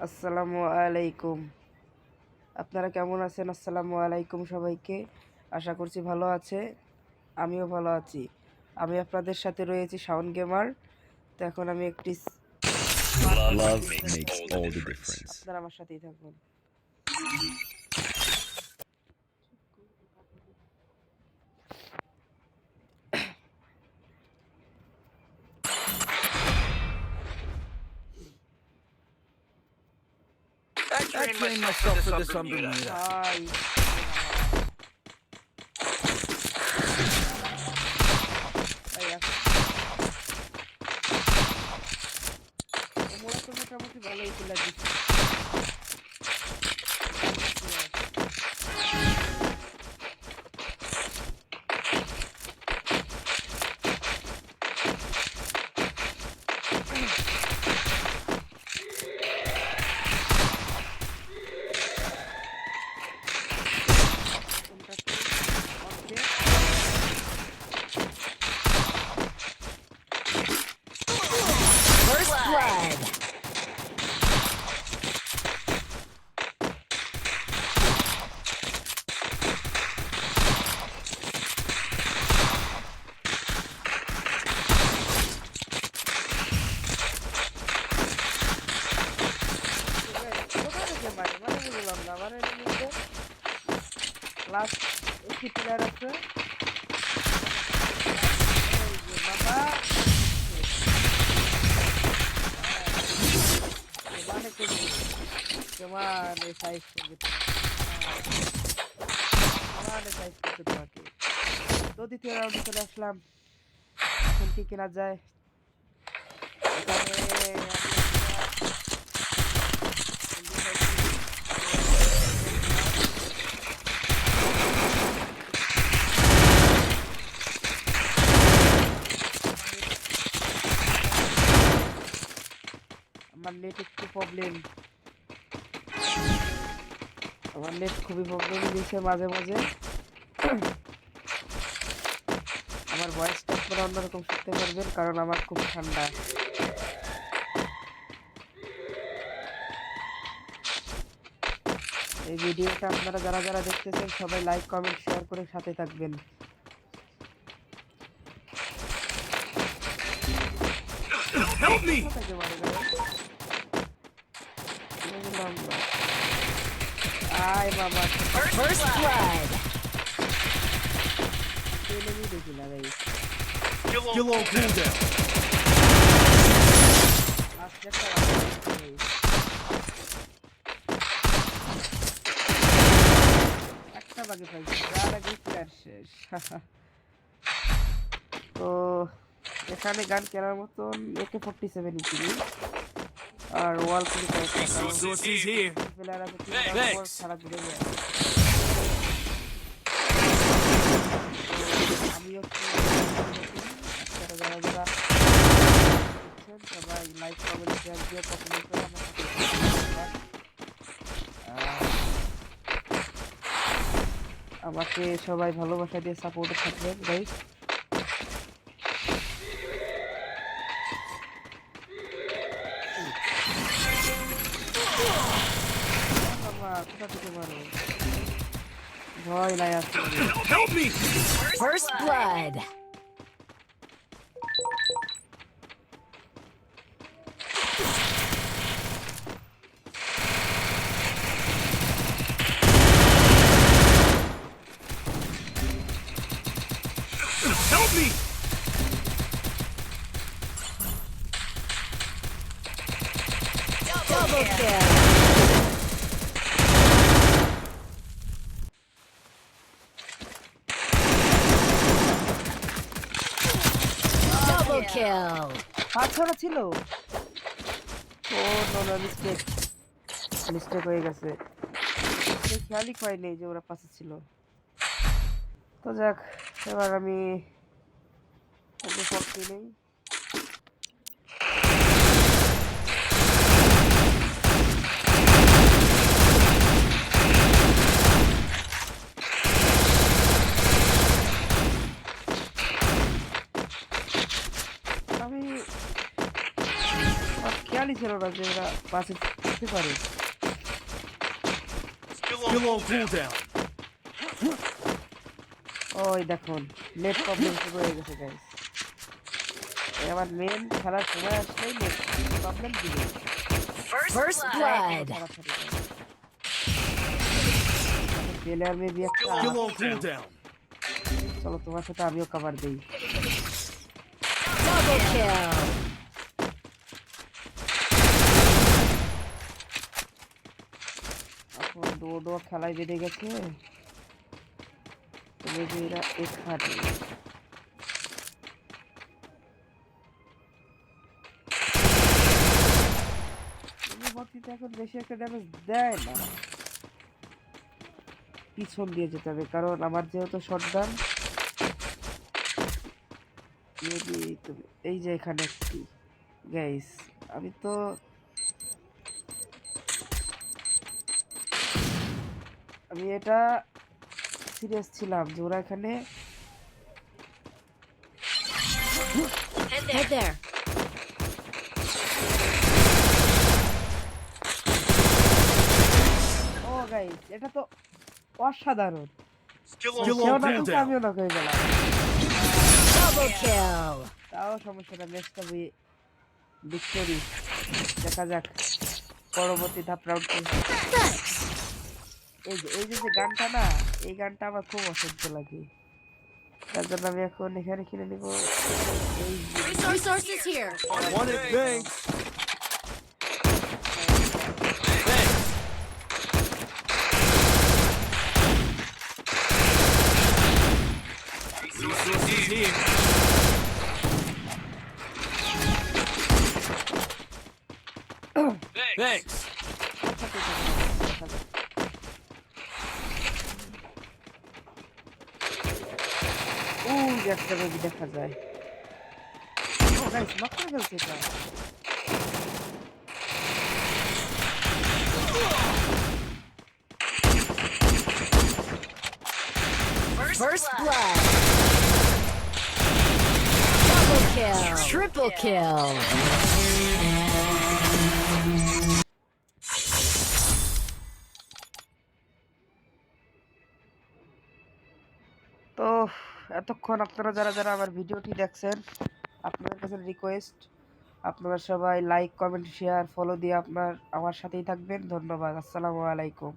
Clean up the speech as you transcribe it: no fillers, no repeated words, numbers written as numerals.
আসসালামু আলাইকুম। আপনারা কেমন আছেন? আসসালামু আলাইকুম সবাইকে। আশা করছি ভালো আছে। আমিও ভালো আছি। আমি আপনাদের সাথে রয়েছি শাওন গেমার। তো এখন আমি একটি Love makes all the difference. আপনারা আমার সাথেই থাকুন। I trained myself for this on Bermuda. ভাই ওমরা তো মোটামুটি ভালোই খেলা দিচ্ছে। First blood. লাস্ট একটি প্লেয়ার আছে বাবা মানে কেমন সাইজ করবে সাইজ করতে তোমাকে। তো দ্বিতীয় রাউন্ডে চলে আসলাম। এখন কি কেনা যায়? আমার নেট একটু প্রবলেম, আমার নেট খুবই প্রবলেম দিচ্ছে মাঝে মাঝে। আমার ভয়েসটা আপনারা অন্যরকম শুনতে পারবেন কারণ আমার খুব ঠান্ডা। এই ভিডিওটা আপনারা যারা যারা দেখতেছেন সবাই লাইক কমেন্ট শেয়ার করে সাথে থাকবেন। Help me! আয় বাবা First blood. দেখি না ভাই। Skill on cooldown. একটা বাকি পাইছি, তার আগে প্লেয়ার শেষ। তো এখানে গান কেনার মতন AK-47 কিনি আর ওয়াল কিনি Resources here. প্লেয়ার আছে Thanks. সারা ঘুরে যায়। আমিও আপনারা যারা যারা দেখছেন সবাই লাইক কমেন্ট শেয়ার দিয়ে পছন্দ করে আমার সাথে আমাকে সবাই ভালোবাসা দিয়ে সাপোর্টে থাকবেন গাইস। কোথা থেকে মারো ভয় নাই আসলে। Help me! First blood. Help me! Double kill. Double kill. পাঁচশোটা ছিল। ও নো মিস্টেক মিস্টেক হয়ে গেছে, খেয়ালই পাইনি যে ওরা পাশে ছিল। তো যাক, এবার আমি ফর্টি নেই। আমি খেয়ালই ছিল ছিল না যে ওরা পাশে থাকতে পারে। Still on cooldown. ওই দেখুন নেট প্রবলেম শুরু হয়ে গেছে গাইস। আমার মেন খেলার সময় আসলেই নেট প্রবলেম দিবে। First blood. Player may be একটা Still on cooldown. চলো তোমার সাথে আমিও কভার দেই। Double kill. এখন ডো খেলায় বেঁধে গেছে। তবে যে এরা এখানে পরবর্তীতে এখন বেশি একটা ড্যামেজ দেয় না। পিছন দিয়ে যেতে হবে কারণ আমার যেহেতু শটগান। এই যে এখানে একটি গাইস আমি তো আমি এটা সিরিয়াস ছিলাম যে ওরা এখানে Head there. ও গাইস এটা তো অসাধারণ। Still সেও on না কিন্তু cooldown. আমিও না হয়ে গেলাম। Double kill. তাও সমস্যা না ম্যাচটা ভিক্টোরি। দেখা যাক পরবর্তী ধাপ রাউন্ড। Thanks. এই যে গানটা না এই গানটা আমার খুব অসহ্য লাগে। তার জন্য আমি এখন এখানে কিনে নিব এই যে Resources here. Want it, thanks. Resources here. Thanks. ওই যে একটা রোগী দেখা যায়। ও গাইস নক করে ফেলছে এটা। First blood. Double kill. Triple kill. তো এতক্ষণ আপনারা যারা যারা আমার ভিডিওটি দেখছেন আপনাদের কাছে রিকোয়েস্ট আপনারা সবাই লাইক কমেন্ট শেয়ার ফলো দিয়ে আমার সাথেই থাকবেন। ধন্যবাদ। আসসালামু আলাইকুম।